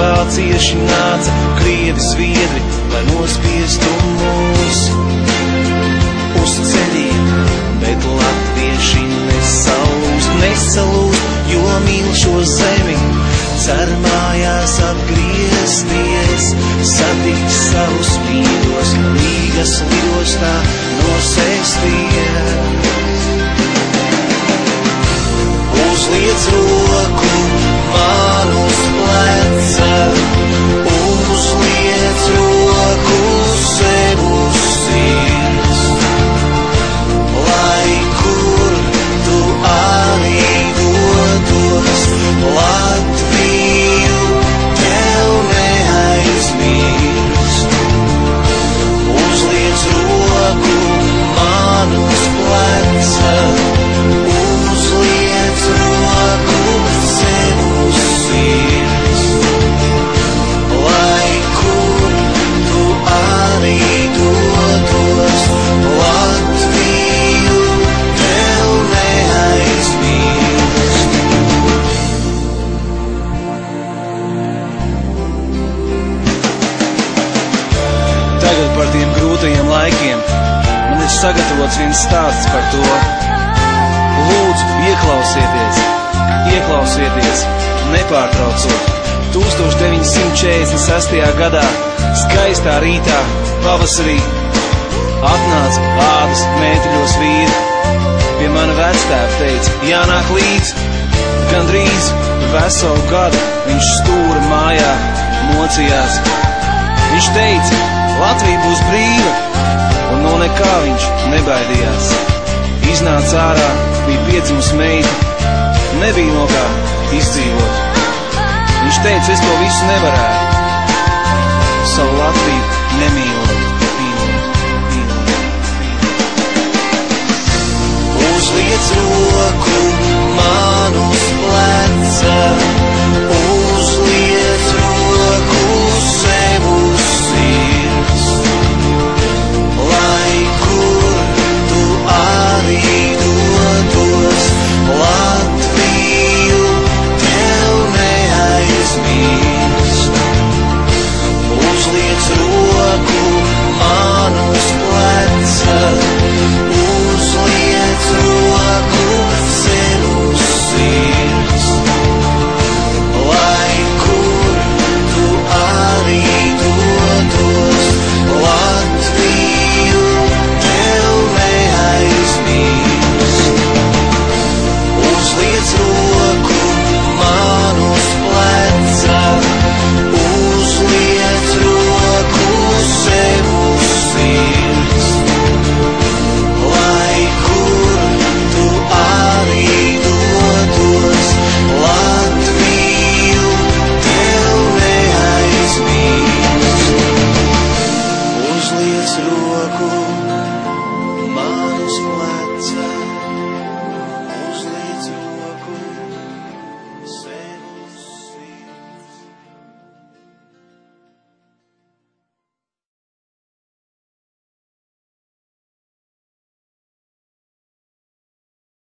vācieši nāca, krievi, zviedri, lai nospiestu mūs uz ceļiem, bet latvieši nesalūst, jo mīl šo zemi, cer mājās atgriezties, satikt savus mīļos, Rīgas lidostā nosēsties. Uzliec roku man uz pleca, uzliec roku sev uz sirds, lai kur tu arī dotos, Latviju tev neaizmirst. Uzliec roku man uz pleca, uzliec roku sev uz sirds, lai kur tu arī dotos, Latviju tev neaizmirst. Tagad par tiem grūtajiem laikiem man ir sagatavots viens stāsts par to. Lūdzu, ieklausieties, nepārtraucot. 1946. gadā, skaistā rītā, pavasarī, atnāca ādas mēteļos vīri. Pie mana vectēva teica, jānāk līdz. Gandrīz veselu gadu viņš stūra mājā mocījās. Viņš teica, Latvija būs brīva, un no nekā viņš nebaidījās. Iznāca ārā, bija piedzimusi meita, nebija no kā izdzīvot. Viņš teica, es to visu nevarētu, savu Latviju nemīlot, mīlot. Uzliec roku